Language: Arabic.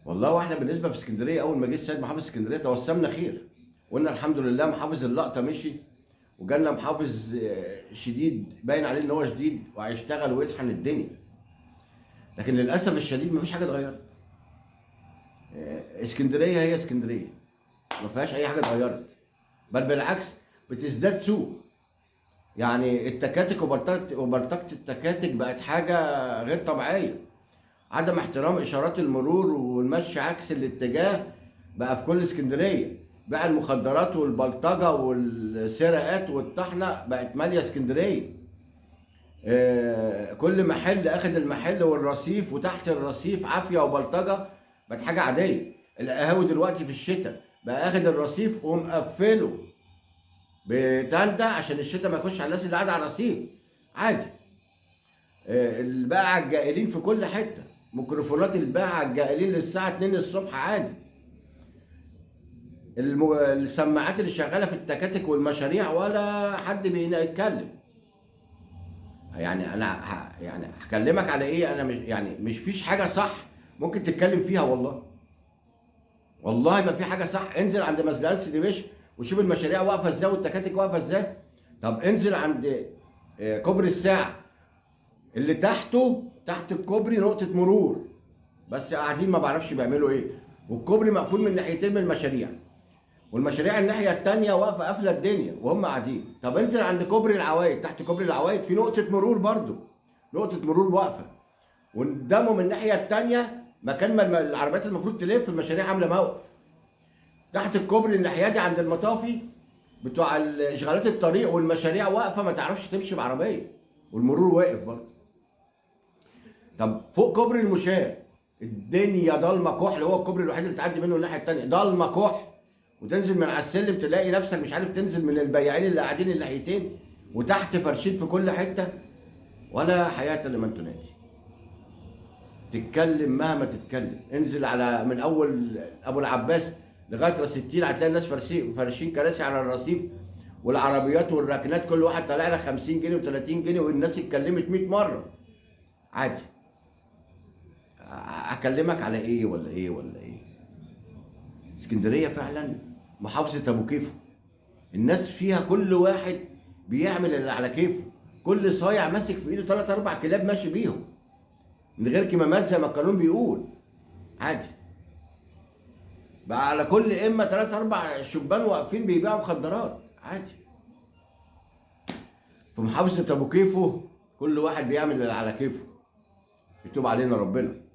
والله واحنا بالنسبه في اسكندريه اول ما جه السيد محافظ اسكندريه توسمنا خير، قلنا الحمد لله محافظ اللقطه مشي وجالنا محافظ شديد باين عليه ان هو شديد وهيشتغل ويطحن الدنيا. لكن للاسف الشديد مفيش حاجه اتغيرت. اسكندريه هي اسكندريه، ما فيهاش اي حاجه اتغيرت، بل بالعكس بتزداد سوء. يعني التكاتك وبلطجة التكاتك بقت حاجه غير طبيعيه. عدم احترام اشارات المرور والمشي عكس الاتجاه بقى في كل اسكندريه. بقى المخدرات والبلطجه والسرقات والطحنه بقت ماليه اسكندريه. كل محل اخد المحل والرصيف وتحت الرصيف عافيه وبلطجه، بقت حاجه عاديه. القهاوي دلوقتي في الشتاء بقى اخد الرصيف ومقفله بتندة عشان الشتاء ما يخش على الناس اللي قاعده على الرصيف عادي. الباعة الجائلين في كل حته، ميكروفونات الباعة الجائلين للساعه 2 الصبح عادي. السماعات اللي شغاله في التكاتك والمشاريع ولا حد بيتكلم. يعني انا يعني هكلمك على ايه؟ انا مش فيش حاجه صح ممكن تتكلم فيها. والله ما في حاجه صح. انزل عند مسجد سيدي بشر وشوف المشاريع واقفه ازاي والتكاتك واقفه ازاي. طب انزل عند كوبري الساعه اللي تحت الكوبري نقطه مرور، بس قاعدين ما بعرفش بيعملوا ايه، والكوبري مقفول من ناحيتين من المشاريع، والمشاريع الناحيه الثانيه واقفه قافله الدنيا وهم قاعدين. طب انزل عند كوبري العوايد، تحت كوبري العوايد في نقطه مرور برضو، نقطه مرور واقفه، وقدامه من الناحيه الثانيه مكان ما العربيات المفروض تلف المشاريع عامله موقف. تحت الكوبري الناحيه دي عند المطافي بتوع اشغالات الطريق والمشاريع واقفه ما تعرفش تمشي بعربيه والمرور واقف برضه. طب فوق كوبري المشاة الدنيا ضلمه كحل، هو الكوبري الوحيد اللي تعدي منه الناحيه الثانيه ضلمه كحل، وتنزل من على السلم تلاقي نفسك مش عارف تنزل من البياعين اللي قاعدين الناحيتين، وتحت فرشين في كل حته. ولا حياه لمن تنادي. تتكلم مهما تتكلم، انزل على من اول ابو العباس لغايه راس التين هتلاقي الناس فرشين كراسي على الرصيف، والعربيات والراكنات كل واحد طالع لك 50 جنيه و30 جنيه، والناس اتكلمت 100 مره عادي. اكلمك على ايه ولا ايه ولا ايه؟ اسكندريه فعلا محافظه ابو كيفو، الناس فيها كل واحد بيعمل اللي على كيفه، كل صايع ماسك في ايده 3 4 كلاب ماشي بيهم من غير كمامات زي ما القانون بيقول عادي. بقى على كل امه 3 4 شبان واقفين بيبيعوا مخدرات عادي. في محافظه ابو كيفو كل واحد بيعمل اللي على كيفه، يتوب علينا ربنا.